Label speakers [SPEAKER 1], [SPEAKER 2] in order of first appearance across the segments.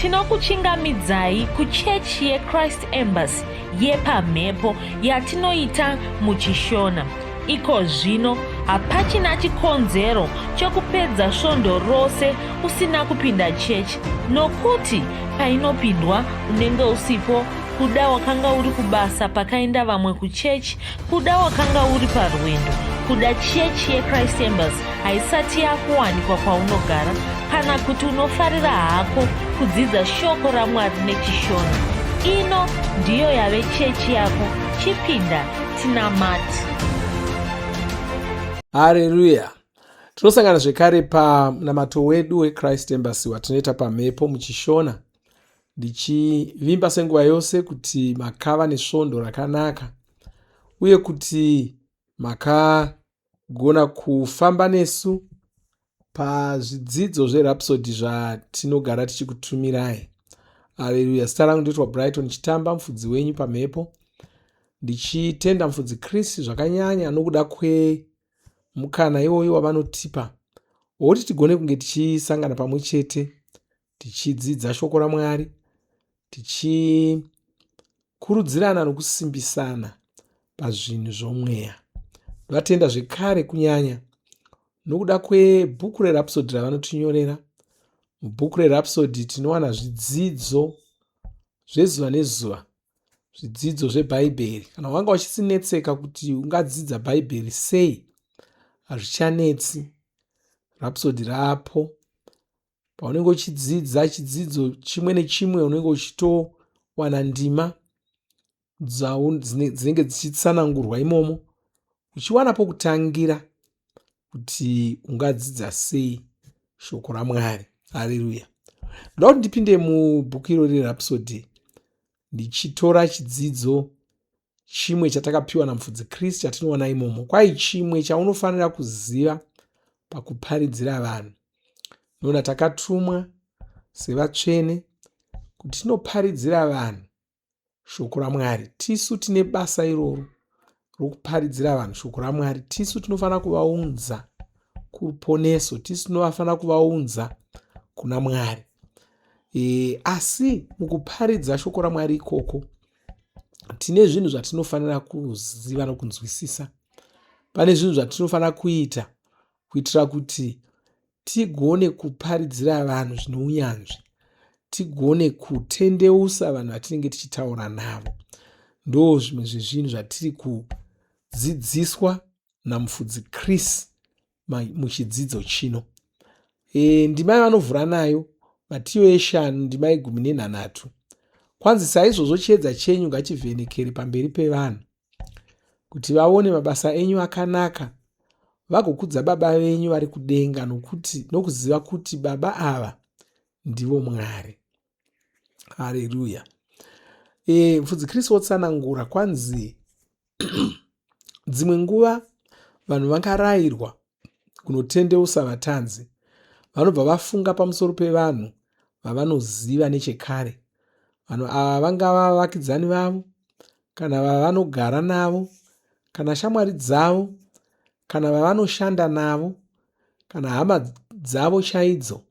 [SPEAKER 1] tinokuchingamidzai kuchechi yeChrist Embassy yepamhepo yatinoita muchishona. Iko zvino hapachina chikonzero chokupedza svondo rose usina kupinda chechi, nokuti painopindwa unenge usipo, kuda wakanga uri kubasa pakaenda vamwe kuchechi, kuda wakanga uri parwendo, kuda chechi yeChrist Embassy haisati yakuwanikwa kwaunogara, kana kuti unofarira hako kudzidza shoko raMwari nechishona. Ino ndiyo yave chechi yako. Chipinda tinamati.
[SPEAKER 2] Haleluya. Tinosangana zvekare pamunamato wedu weChrist Embassy watinoita pamhepo muchishona, ndichivimba senguva yose kuti makava nesvondo rakanaka uye kuti makagona kufamba nesu pazvidzidzo zveRhapsody zvatinogara tichikutumirai. Haleluya. Zita rangu ndoitwa Brighton Chitamba, mufudzi wenyu pamhepo, ndichitenda mufudzi Chris zvakanyanya nokuda kwemukana iwoyo wavanotipa wokuti tigone kunge tichisangana pamwe chete tichidzidza shoko raMwari, tichikurudzirana nokusimbisana pazvinhu zvomweya. Ndovatenda zvekare kunyanya nokuda kwebhuku reRhapsody ravanotinyorera. Mubhuku reRhapsody tinowana zvidzidzo zvezuva nezuva, zvidzidzo zvebhaibheri. Kana wanga uchisinetseka kuti ungadzidza bhaibheri sei, hazvichanetsi. Rhapsody rapo. Paunenge uchidzidza chidzidzo chimwe nechimwe unenge uchitowana ndima dzinenge dzichitsanangurwa imomo, uchiwana pokutangira kuti ungadzidza sei shoko raMwari. Haleluya. Ndoda kuti ndipinde mubhuku iro reRhapsody ndichitora chidzidzo chimwe chatakapiwa namufudzi Kristu chatinoona imomo. Kwai chimwe chaunofanira kuziva pakuparidzira vanhu. Nona takatumwa sevatsvene kuti tinoparidzira vanhu shoko raMwari. Tisu tine basa iroro rokuparidzira vanhu shoko raMwari. Tisu tinofanira kuvaunza kuponeso. Tisu tinofanira kuvaunza kuna Mwari. Asi mukuparidza shoko raMwari ikoko tine zvinhu zvatinofanira kuziva nokunzwisisa. Pane zvinhu zvatinofanira kuita kuitira kuti tigone kuparidzira vanhu zvino unyanzvi, tigone kutendeusa vanhu vatinenge tichitaura navo. Ndo zvimwe zvezvinhu zvatiri kudzidziswa namufudzi Chris muchidzidzo chino. Ndima yavanovhura nayo Matiyo 5 ndima 13. Kwanzi saizvozvo chiedza chenyu ngachivhenekere pamberi pevanhu, kuti vaone mabasa enyu akanaka, vagokudza Baba venyu vari kudenga, nokuziva kuti Baba ava ndivo Mwari. Haleluya. Mufudzi Kristu otsanangura kwanzi dzimwe nguva vanhu vangarayirwa kunotendeusa vatanzi. Vanobva vafunga pamusoro pevanhu vavanoziva nechekare. Vanhu ava vangava vakidzani vavo, kana vavanogara navo, kana shamwari dzavo, kana vavanoshanda navo, kana hama dzavo chaidzo.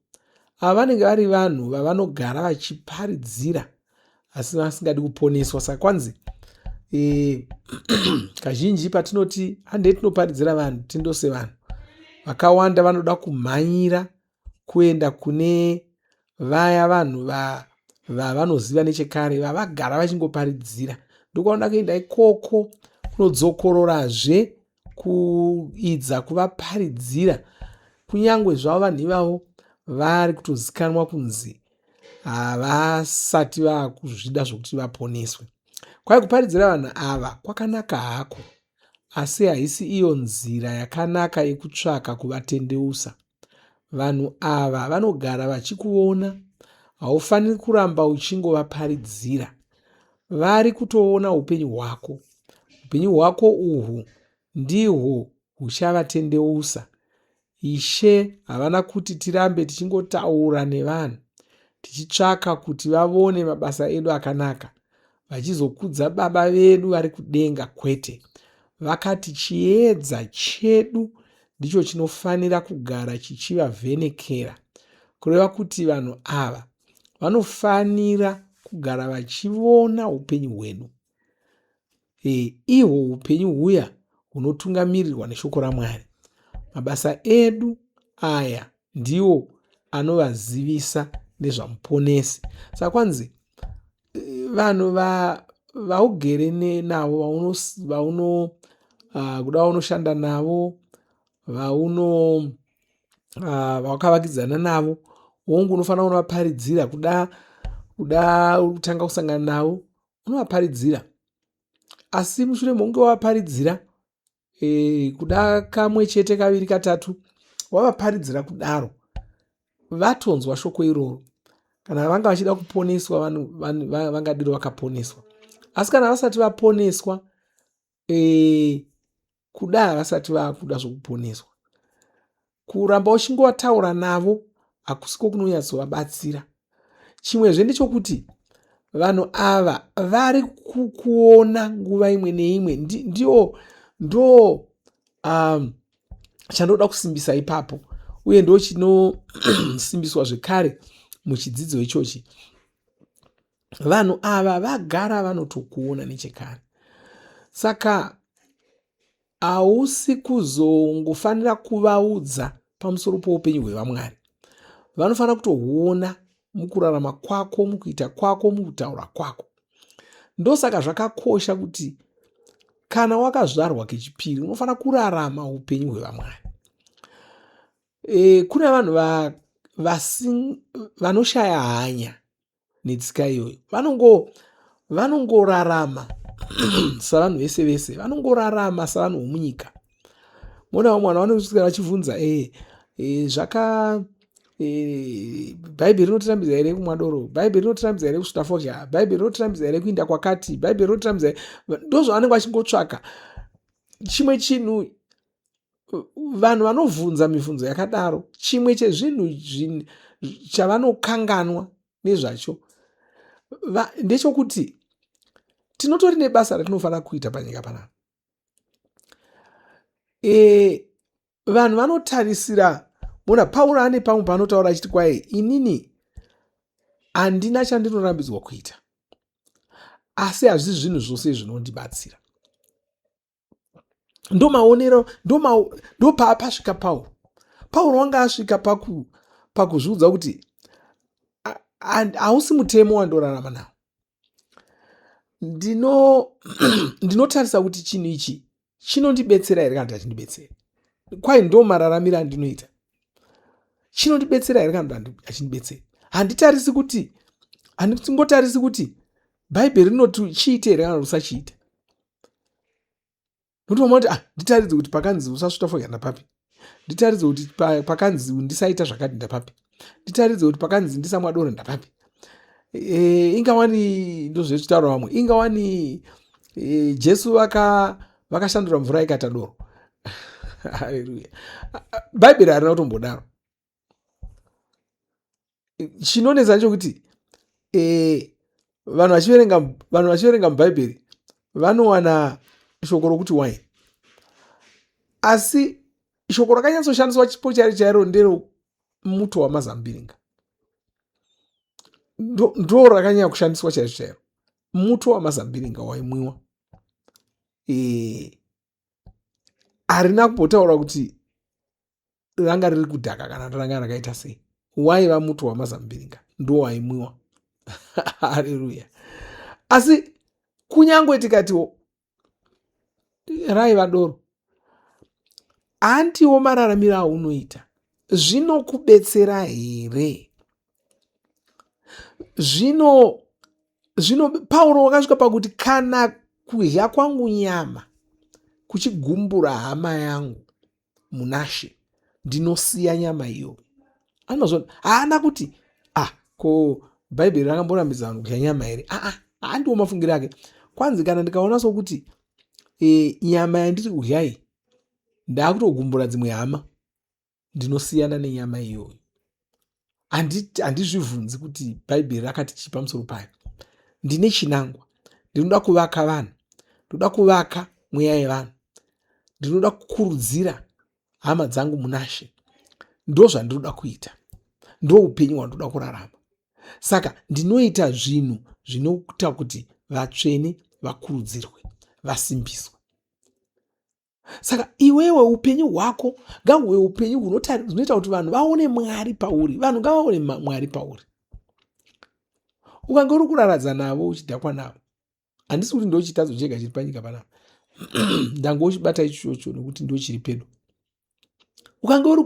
[SPEAKER 2] Ava vanenge vari vanhu vavanogara vachiparidzira asi vasingadi kuponeswa. Saka kwanzi kazhinji patinoti handei tinoparidzira vanhu, tindose vanhu, vakawanda vanoda kumhanyira kuenda kune vaya vanhu vavanoziva nechekare, vavagara vachingoparidzira. Ndokwanoda kuenda ikoko kunodzokororazve kuidza kuvaparidzira, kunyange zvavo vanhu ivavo vari kutozikanwa kunzi havasati vakuzvida zvokuti vaponeswe. Kwai kuparidzira vanhu ava kwakanaka hako, asi haisi iyo nzira yakanaka yekutsvaka kuvatendeusa. Vanhu ava vanogara vachikuona, haufaniri kuramba uchingovaparidzira. Vari kutoona upenyu hwako. Upenyu hwako uhwu ndihwo huchavatendeusa. Ishe havana kuti tirambe tichingotaura nevanhu tichitsvaka kuti vavone mabasa edu akanaka, vachizokudza Baba vedu vari kudenga. Kwete, vakati chiedza chedu ndicho chinofanira kugara chichivavhenekera, kureva kuti vanhu ava vanofanira kugara vachiona upenyu hwenu. Ihwo upenyu huya hunotungamirirwa neshoko raMwari. Mabasa edu aya ndiwo anovazivisa nezvamuponesi. Saka kwanzi vanhu vaugere navo, kuda unoshanda navo, vakavakidzana navo, wongu unofanira kunovaparidzira. Kuda kutanga kusangana navo unovaparidzira, asi mushure mokunge wavaparidzira kuda kamwe chete, kaviri, katatu, wavaparidzira kudaro, vatonzwa shoko iroro. Kana vanga vachida kuponeswa, vangadiro vakaponeswa. Asi kana vasati vaponeswa, kuda vasati vakuda zvokuponeswa, kuramba uchingovataura navo hakusiko kunonyatsovabatsira. Chimwezve ndechekuti vanhu ava vari kukuona nguva imwe neimwe. Ndo chandoda kusimbisa ipapo, uye ndo chinosimbiswa zvekare muchidzidzo ichochi. Vanhu ava vagara vanotokuona nechekare. Saka hausi kuzongofanira kuvaudza pamusoro poupenyu hwevaMwari. Vanofanira kutohuona mukurarama kwako, mukuita kwako, mukutaura kwako. Ndosaka zvakakosha kuti kana wakazvarwa kechipiri unofanira kurarama upenyu hwevaMwari. Kune vanhu vanoshaya hanya netsika iyoyo. Vanongorarama savanhu vese vese, vanongorarama savanhu vomunyika. Mona vamwe vanhu vanosvika vachibvunza Bhaibheri rinotirambidza here kumwa doro? Bhaibheri rinotirambidza here kusvuta fodya? Bhaibheri rinotirambidza here kuinda kwakati? Bhaibheri rinotirambidza here? Ndozvavanenge vachingotsvaka. Chimwe chinhu, vanhu vanovhunza mibvunzo yakadaro, chimwe chezvinhu chavanokanganwa nezvacho ndechekuti tinotori nebasa ratinofanira kuita panyika panapa. Vanhu vanotarisira. Mona Pauro ane pamwe paanotaura achiti kwaye, inini handina chandinorambidzwa kuita, asi hazvisi zvinhu zvose zvinondibatsira. Ndo maonero, ndo paapasvika Pauro. Pauro wanga asvika pakuzviudza kuti hausi mutemo wandorarama nawo. Ndinotarisa kuti chinhu ichi chinondibetsera here kana kuti hachindibetseri. Kwai ndo mararamiro andinoita. Chinondibetsera here kana kuti hachindibetseri. Handingotarisi kuti Bhaibheri rinoti chiite here kana kuti usachiita. Notomwa kuti nditaridze kuti pakanzi usasvuta fodya ndapapi. Nditaridze kuti pakanzi ndisaita zvakati ndapapi. Nditaridze kuti pakanzi ndisamwa doro ndapapi. Ingawani ndozvezvitaura vamwe, ingawani Jesu vakashandura mvura ikaita doro. Haleluya. Bhaibheri harina kutombodaro. Chinonetsa ndechekuti vanhu vachiverenga mubhaibheri vanowana shoko rokuti waini, asi shoko rakanyatsoshandiswa chipo chairo ndero muto wamazambiringa. Ndo rakanyanya kushandiswa chairo, muto wamazambiringa waimwiwa. Harina kumbotaura kuti ranga riri kudhaka kana ranga rakaita sei. Waiva muto wamazambiringa, ndo waimwiwa. Haleluya. Asi kunyangwe tikati raiva doro, handiwo mararamiro aunoita zvinokubetsera here? Zvino Pauro wakasvika pakuti kana kudya kwangu nyama kuchigumbura hama yangu munashe, ndinosiya nyama iyo. Haana kuti ko Bhaibheri rakamborambidza vanhu kudya nyama here? Handiwo mafungiro ake. Kwanzi kana ndikaona sokuti nyama yandiri kudya iyi ndaakutogumbura dzimwe hama, ndinosiyana nenyama iyoyo. Handizvibvunzi kuti Bhaibheri rakati chii pamusoro payo. Ndine chinangwa, ndinoda kuvaka vanhu, ndinoda kuvaka mweya yevanhu, ndinoda kukurudzira hama dzangu munashe. Ndo zvandinoda kuita, ndo upenyu hwandoda kurarama. Saka ndinoita zvinhu zvinoita kuti vatsvene vakurudzirwe, vasimbiswe. Saka iwewe upenyu hwako ngahuve upenyu hunoita kuti vanhu vaone Mwari pauri. Vanhu ngavaone Mwari pauri. Ukange uri kuraradza navo uchidhakwa navo, handisi kuti ndo chitadzo chega chiri panyika panapa. Ndange uchibata ichocho nokuti ndo chiri pedo. Ukange uri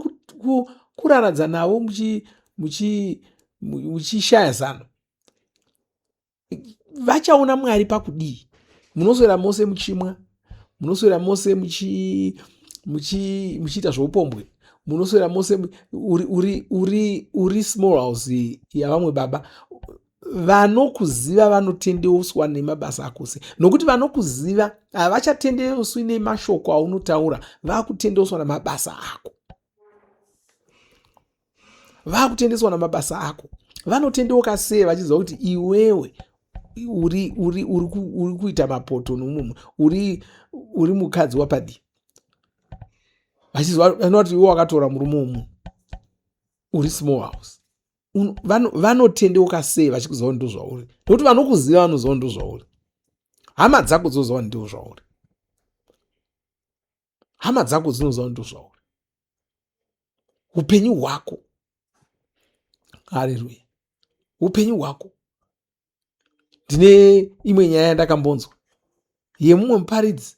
[SPEAKER 2] kuraradza navo muchishaya zano, vachaona Mwari pakudii? Munoswera mose muchimwa, munoswera mose muchiita zvoupombwe, munoswera mose uri small house yavamwe baba. Vanokuziva vanotendeuswa nemabasa akose, nokuti vanokuziva havachatendeuswi nemashoko aunotaura, vakutendeuswa namabasa ako. Vakutendeswa namabasa ako. Vanotendeuka sei vachiziva kuti iwewe uri kuita mapoto nomumwe, uri mukadzi wapadi. Vachiziva kuti iwe wakatora murume umwe, uri small house. Vanotendeuka sei vachikuziva ndo zvauri? Nokuti vanokuziva vanoziva ndo zvauri. Hama dzako dzinoziva ndo zvauri. Hama dzako dzinoziva ndo zvauri. Upenyu hwako, haleluya, upenyu hwako. Ndine imwe nyaya yandakambonzwa yemumwe muparidzi.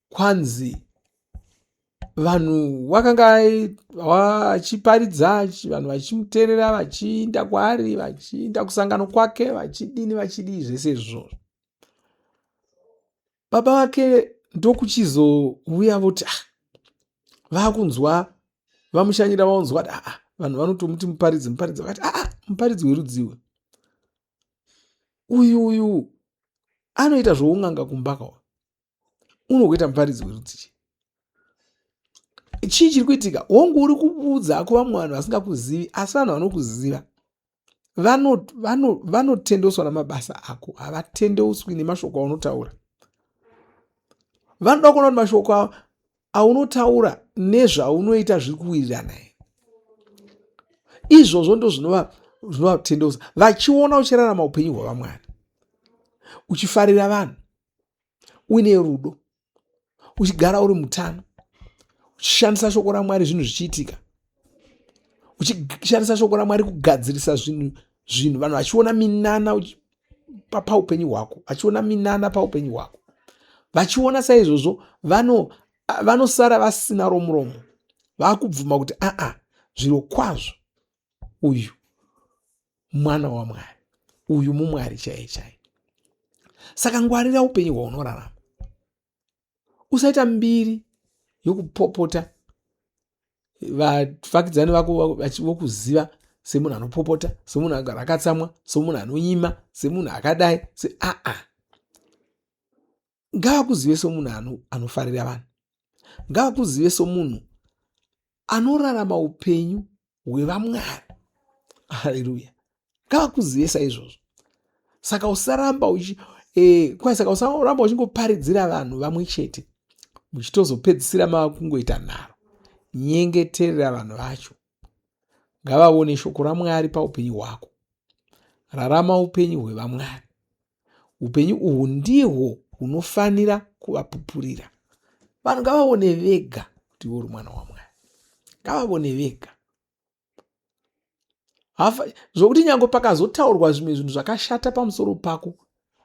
[SPEAKER 2] Kwanzi vanhu vakanga vachiparidza, vanhu vachimuteerera, vachiinda kwaari, vachiinda kusangano kwake, vachidii zvese izvozvo. Baba vake ndokuchizouya voti vakunzwa, vamushanyira vaunzwa vanhu vanotomuti muparidzi. Vakati muparidzi werudziwe uyu anoita zvoung'anga kumbaka, unokuita muparidzi werudzi. Chii chiri kuitika? Hongu uri kuudza ko vamwe vanhu vasingakuzivi, asi vanhu vanokuziva vanotendeswa namabasa ako, havatendeuswi nemashoko aunotaura. Vanoda kuona kuti mashoko aunotaura nezvaunoita zviri kuwirirana here. Izvozvo ndo zvinovatendeusa, vachiona uchirarama upenyu hwavamwari, uchifarira vanhu, uine rudo, uchigara uri mutano, uchishandisa shoko raMwari zvinhu zvichiitika, uchishandisa shoko raMwari kugadzirisa zvinhu, vanhu vachiona minana paupenyu hwako, vachiona minana paupenyu hwako. Vachiona saizvozvo vanosara vasina romuromo, vakubvuma kuti zviro kwazvo uyu mwana waMwari, uyu muMwari chaiye chaiye. Saka ngwarira upenyu hwaunorarama. Usaita mbiri yokupopota. Vafakidzani vako vokuziva semunhu anopopota, semunhu agara akatsamwa, semunhu anonyima, semunhu akadai. Ngavakuzive semunhu anofarira vanhu. Ngavakuzive semunhu anorarama upenyu hwevamwari. Haleluya. Ngavakuzive saizvozvo. Saka usaramba uchingoparidzira vanhu vamwe chete, muchitozopedzisira makungoita nharo. Nyengeterera vanhu vacho. Ngavaone shoko raMwari paupenyu hwako. Rarama upenyu hwevamwari. Upenyu uhu ndihwo hunofanira kuvapupurira. Vanhu ngavaone vega kuti uri mwana waMwari. Ngavaone vega. Zvokuti nyange pakazotaurwa zvimwe zvinhu zvakashata pamusoro pako,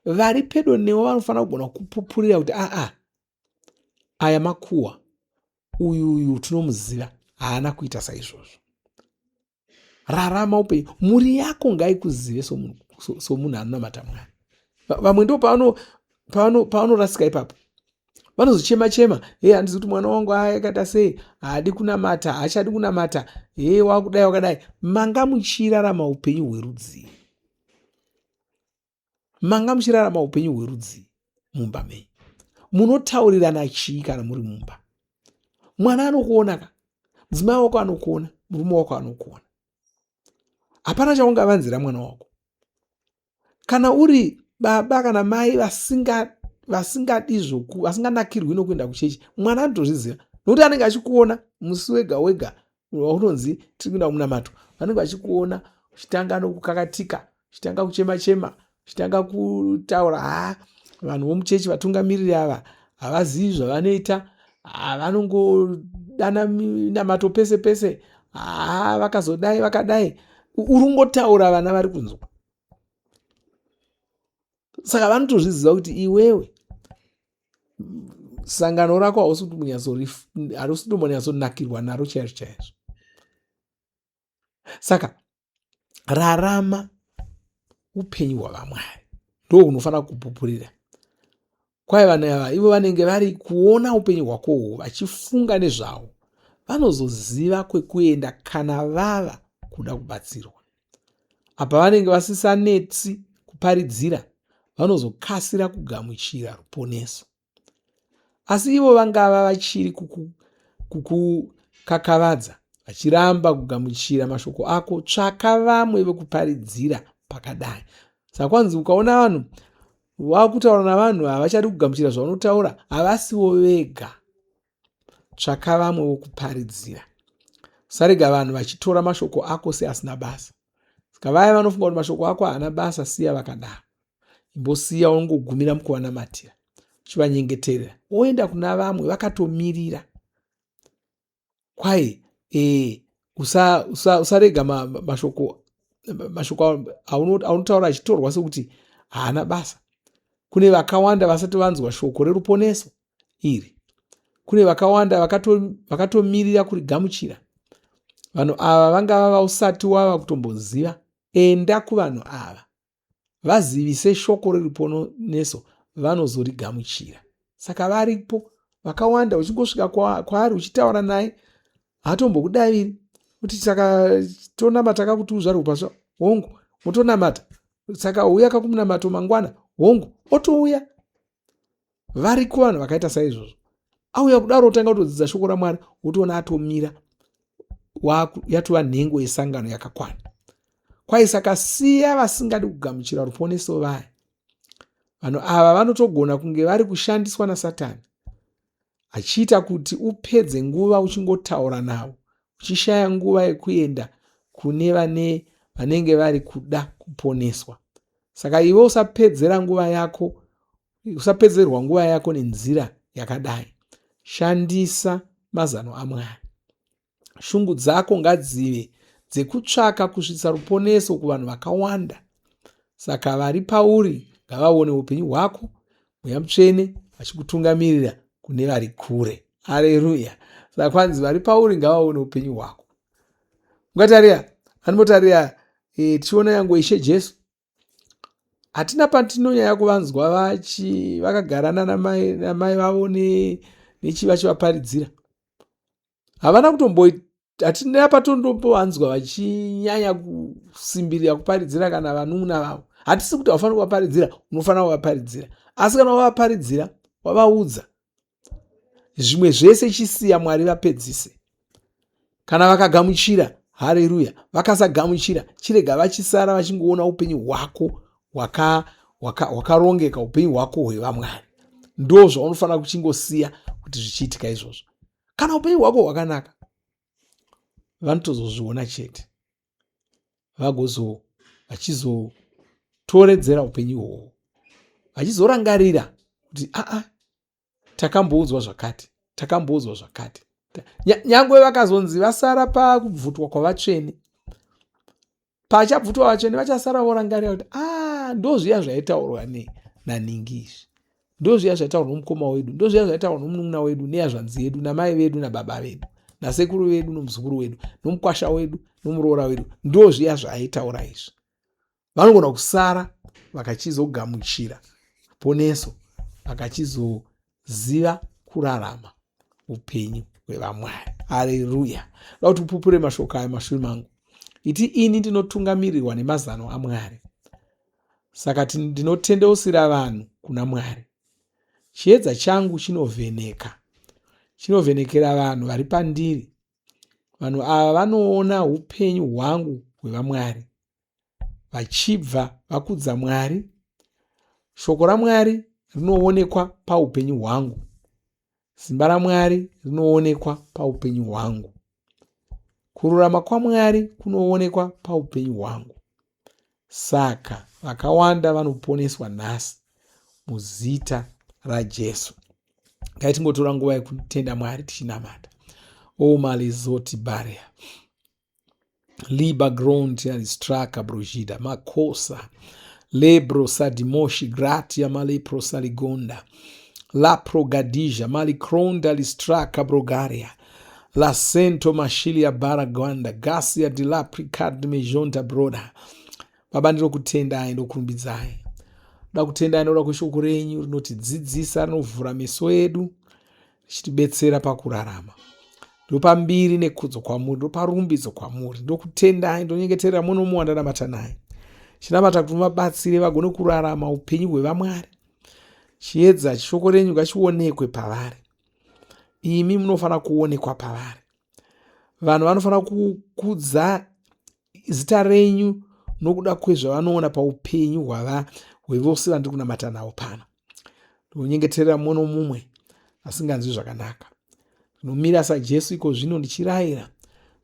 [SPEAKER 2] vari pedo newe vanofanira kugona kupupurira kuti aya makuhwa, uyu tinomuziva, haana kuita saizvozvo. Rarama upenyu. Mhuri yako ngaikuzive somunhu anonamata Mwari. Vamwe ndo pavanorasika ipapo. Vanozochema-chema, handisi kuti mwana wangu akaita sei, haadi kunamata, haachadi kunamata, wakudai wakadai. Manga muchirarama upenyu hwerudzi. Manga muchirarama upenyu hwerudzi mumba menyu. Munotaurirana chii kana muri mumba? Mwana anokuona ka? Mudzimai wako anokuona, murume wako anokuona. Hapana chaungavanzira mwana wako. Kana uri baba kana mai vasinganakirwi nokuenda kuchechi, mwana anotozviziva, nokuti anenge achikuona musi wega wega waunonzi tiri kuenda kumunamato. Vanenge vachikuona uchitanga nokukakatika, uchitanga kuchema-chema, uchitanga kutaura vanhu vomuchechi vatungamiriri ava havazivi zvavanoita, vanongodana minamato pese pese, vakazodai vakadai, urungotaura vana vari kunzwa. Saka vanotozviziva kuti iwewe sangano rako harusi kutombonyatsonakirwa naro chaizvo chaizvo. Saka rarama upenyu hwavamwari, ndo unofanira kupupurira. Kwai vanhu ava ivo vanenge vari kuona upenyu hwakohwo vachifunga nezvavo, vanozoziva kwekuenda kana vava kuda kubatsirwa. Apa vanenge vasisanetsi kuparidzira, vanozokasira kugamuchira ruponeso. Asi ivo vangava vachiri kukukakavadza, vachiramba kugamuchira mashoko ako, tsvaka vamwe vekuparidzira pakadai. Saka kwanzi ukaona vanhu vakutaura navanhu havachadi kugamuchira zvaunotaura, havasiwo vega, tsvaka vamwe vokuparidzira. Usarega vanhu vachitora mashoko ako seasina basa. Saka vaya vanofunga kuti mashoko ako haana basa, siya vakadaro. Imbosiya ungogumira mukuvanamatira, uchivanyengeterera, oenda kuna vamwe vakatomirira. Kwai usarega mashoko aunotaura achitorwa sekuti haana basa. Kune vakawanda vasati vanzwa shoko reruponeso iri. Kune vakawanda vakatomirira kurigamuchira. Vanhu ava vangava vausati wava kutomboziva. Enda kuvanhu ava, vazivise shoko reruponeso, vanozorigamuchira. Saka varipo vakawanda, uchingosvika kwaari uchitaura naye hatombokudaviri kuti saka tonamata kakuti uzvarwe pasva, hongu motonamata, saka uya kakumunamato mangwana, hongu otouya. Variko vanhu vakaita saizvozvo. Auya kudaro otanga kutodzidza shoko raMwari, wotoona atomira, yatova nhengo yesangano yakakwana. Kwai saka siya vasingadi kugamuchira ruponeso vaya. Vanhu ava vanotogona kunge vari kushandiswa naSatani, achiita kuti upedze nguva uchingotaura navo, uchishaya nguva yekuenda kune vanenge vari kuda kuponeswa. Saka iwe usapedzerwa nguva yako nenzira yakadai. Shandisa mazano aMwari. Shungu dzako ngadzive dzekutsvaka kusvitsa ruponeso kuvanhu vakawanda. Saka vari pauri ngavaone upenyu hwako, Mweya Mutsvene achikutungamirira kune vari kure. Haleluya. Saka kwanzi vari pauri ngavaone upenyu hwako. Mukatarira, vanimotarira tichiona yangu Ishe Jesu. Hatina patinonyanya kuvanzwa vakagarana namai vavo vachivaparidzira. Havana hatina patondombovanzwa vachinyanya kusimbirira kuparidzira kana vanun'una vavo. Hatisi kuti haufaniri kuvaparidzira, unofanira kuvaparidzira. Asi kana wavaparidzira, wavaudza, zvimwe zvese chisiya, Mwari vapedzise. Kana vakagamuchira, haleluya. Vakasagamuchira, chirega vachisara vachingoona upenyu hwako hwakarongeka, upenyu hwako hwevamwari. Ndo zvaunofanira kuchingosiya kuti zvichiitika izvozvo. Kana upenyu hwako hwakanaka, vanotozozviona chete, vachizotoredzera upenyu hwohwo, vachizorangarira kuti takamboudzwa zvakati. Nyangwe vakazonzi vasara pakubvutwa kwavatsvene, pachabvutwa vatsvene vachasara vorangarira kuti ndozviya zvaitaurwa naningi izvi, ndozviya zvaitaurwa nomukoma wedu, ndozviya zvaitaurwa nomunun'una wedu, nehazvanzi yedu, namai vedu, nababa vedu, nasekuru vedu, nomuzukuru wedu, nomukwasha wedu, nomuroora wedu, ndozviya zvaaitaura izvi. Vanogona kusara vakachizogamuchira ruponeso, vakachizoziva kurarama upenyu hwevamwari. Haleluya. Da kuti upupure mashoko aya mashure mangu. Iti ini ndinotungamirirwa nemazano aMwari. Saka ndinotendeusira vanhu kuna Mwari. Chiedza changu chinovhenekera vanhu vari pandiri. Vanhu ava vanoona upenyu hwangu hwevamwari, vachibva vakudza Mwari. Shoko raMwari rinoonekwa paupenyu hwangu. Simba raMwari rinoonekwa paupenyu hwangu. Kururama kwaMwari kunoonekwa paupenyu hwangu. Saka vakawanda vanoponeswa nhasi muzita raJesu. Ngaitingotora nguva yekutenda Mwari tichinamata. O malizoti baria liba grond alistraka brojida makosa lebro sadimoshi gratia malepro saligonda la progadija malikronda listraka brogaria la sento mashilia baragwanda gasia di la pricard mejonta broda. Baba, ndinokutendai ndokurumbidzai. Ndoda kutendai ndoda kweshoko renyu rinotidzidzisa, rinovhura meso edu richitibetsera pakurarama. Ndopambiri nekudzo kwamuri, ndoparumbidzo kwamuri. Ndokutendai, ndonyengeterera muno muwandanamata naye. Chinamata kuti muvabatsire vagone kurarama upenyu hwevaMwari. Chiedza shoko renyu ngachionekwe pavari. Imi munofanira kuonekwa pavari. Vanhu vanofanira kukudza zita renyu nokuda kwezvavanoona paupenyu hwevose vandiri kunamata navo pano. Ndonyengeterera muno mumwe asinganzwi zvakanaka. Ndinomira saJesu iko zvino ndichirayira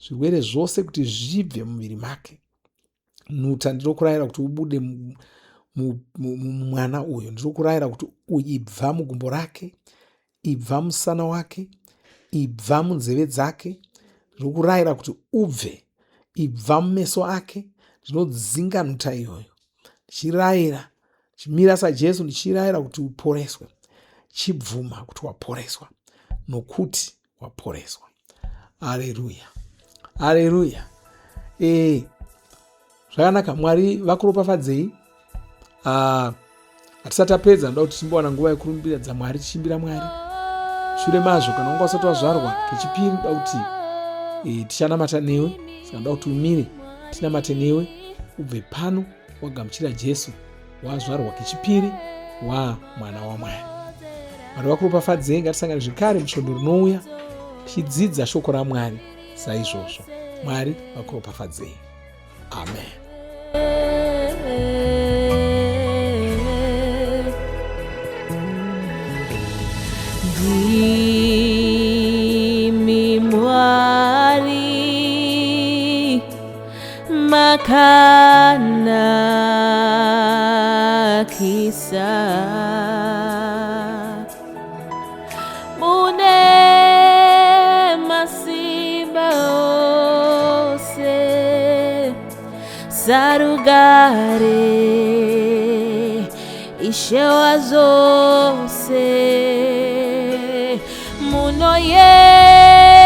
[SPEAKER 2] zvirwere zvose kuti zvibve mumuviri make. Nhuta ndinokurayira kuti ubude mumwana uyu. Ndinokurayira kuti ibva mugumbo rake, ibva musana wake, ibva munzeve dzake. Ndinokurayira kuti ubve, ibva mumeso ake. Ndinodzinga nhuta iyoyo. Ndichirayira, chimira saJesu ndichirayira kuti uporeswe. Chibvuma kuti waporeswa, nokuti waporeswa. Haleluya. Haleluya. Zvakanaka, Mwari vakuropafadzei. Hatisati tapedza, ndoda kuti timbowana nguva yekurumbidza Mwari, tichimbira Mwari. Shure mazvo, kana wanga usati wazvarwa kechipiri, ndoda kuti tichanamata newe. Saka ndoda kuti umire tinamate newe, ubve pano wagamuchira Jesu, wazvarwa kechipiri, mwana waMwari. Mwari vakuropafadzei. Ngatisangane zvekare musvondo rinouya tichidzidza shoko raMwari saizvozvo. Mwari vakuropafadzei. Amen.
[SPEAKER 1] Ndimi Mwari makanakisa mune masimba ose sarugare Ishe wa zose munoyera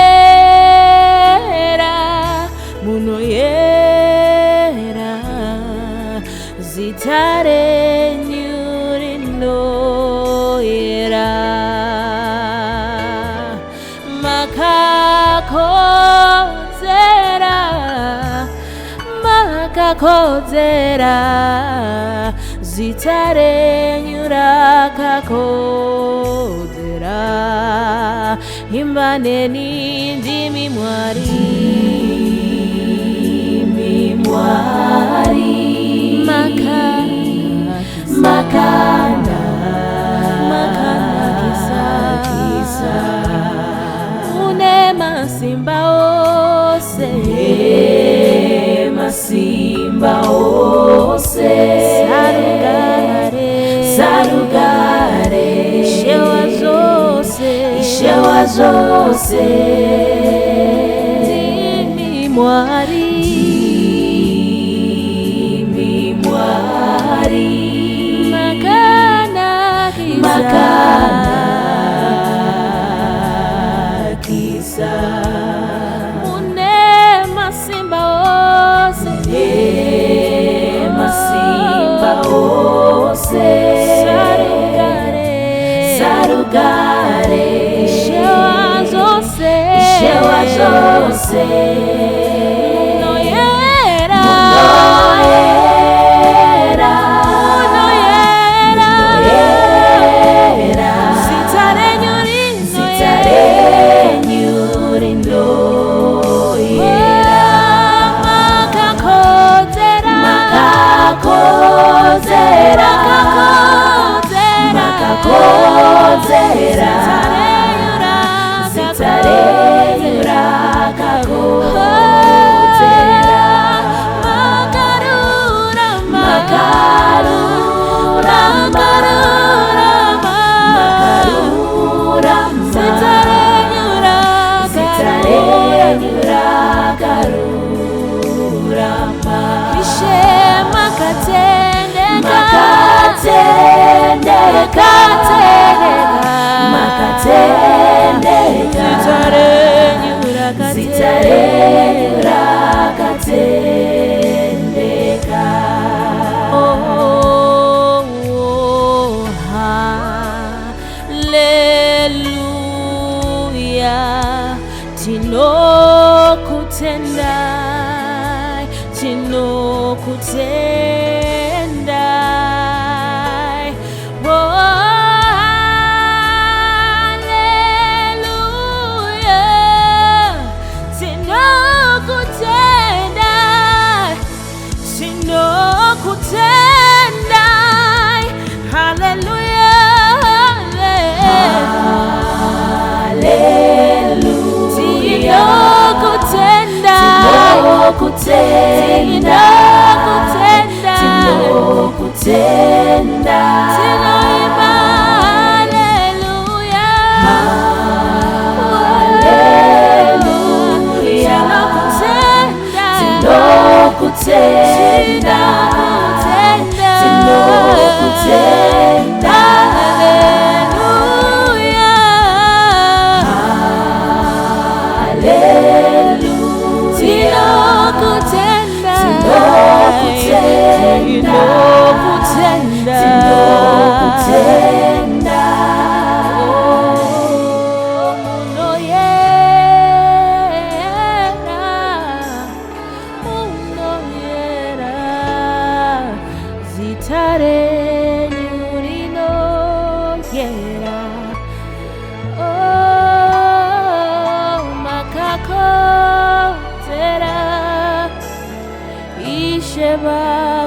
[SPEAKER 1] zita renyu rinoyera makakodzera zita renyu rakakodzera. Imbaneni ndimi Mwari makanakisa mune masimba ose sarugare Ishe wa zose ndimi Mwari makanakisa mune masimba ose sarugare Ishe wa zose munoyera zita renyu rinoyera makakodzera zita renyu rakakodzera
[SPEAKER 3] makatendeka, zita renyu rakatendeka.
[SPEAKER 4] Oh, hallelujah. Tinokutendai, tinokutendai. Oh, hallelujah. Tinokutendai, tinokutendai. Hallelujah.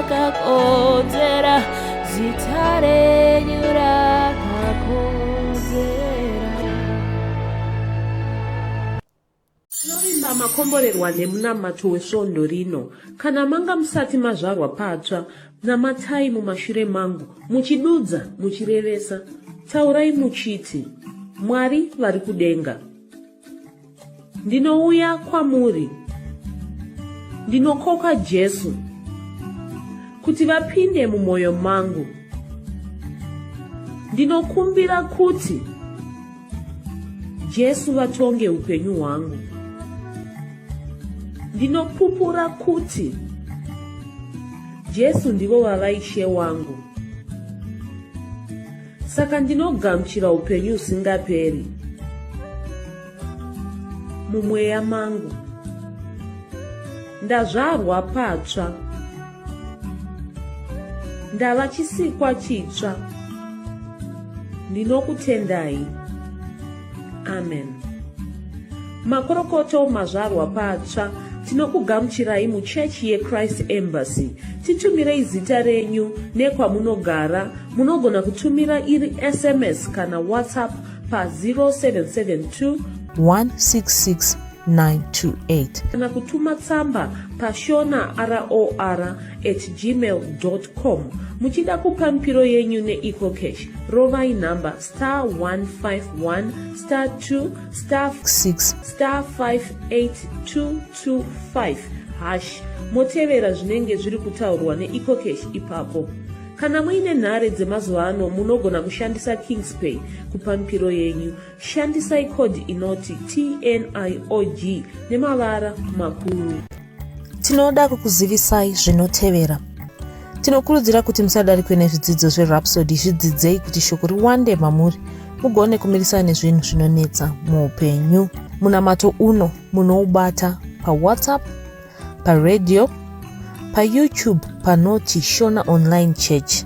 [SPEAKER 4] Vakakotera zita renyu rakakotera.
[SPEAKER 1] Tinovimba makomborerwa nemunamato wesvondo rino. Kana manga musati mazvarwa patsva, namatai mumashure mangu, muchidudza, muchirevesa. Taurai muchiti, Mwari vari kudenga, ndinouya kwamuri, ndinokoka Jesu kuti vapinde mumwoyo mangu. Ndinokumbira kuti Jesu vatonge upenyu hwangu. Ndinopupura kuti Jesu ndivo vavaishe wangu. Saka ndinogamuchira upenyu usingaperi mumweya mangu. Ndazvarwa patsva, ndava chisikwa chitsva. Ndinokutendai. Amen. Makorokoto mazvarwa patsva, tinokugamuchirai muchechi yeChrist Embassy. Titumirei zita renyu nekwamunogara. Munogona kutumira iri SMS kana WhatsApp pa 0772
[SPEAKER 4] 166 928
[SPEAKER 1] kana kutuma tsamba pa shona@gmail.com. Muchida kupa mpiro yenyu neEcocash, rovai namba *151*2*6 *58225# motevera zvinenge zviri kutaurwa neEcocash ipapo. Kana muine nhare dzemazuva ano, munogona kushandisa KingsPay kupa mpiro yenyu. Shandisai kodhi inoti TNIOG nemavara makuru.
[SPEAKER 4] Tinoda kukuzivisai zvinotevera. Tinokurudzira kuti musadarikwe nezvidzidzo zveRhapsody. Zvidzidzei kuti shoko riwande mamuri, mugone kumirisana nezvinhu zvinonetsa muupenyu. Munamato uno munoubata pa WhatsApp, pa radio, pa YouTube panoti Shona Online Church.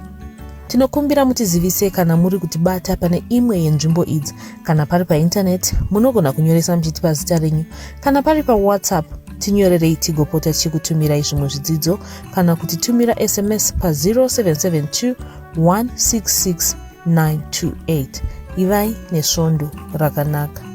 [SPEAKER 4] Tinokumbira mutizivise kana muri kutibata pane imwe yenzvimbo idzi. Kana pari pa internet, munogona kunyoresa muchitipa zita renyu. Kana pari pa WhatsApp, tinyorerei tigopota tichikutumirai zvimwe zvidzidzo, kana kutitumira SMS pa 0772 166 928. Ivai nesvondo rakanaka.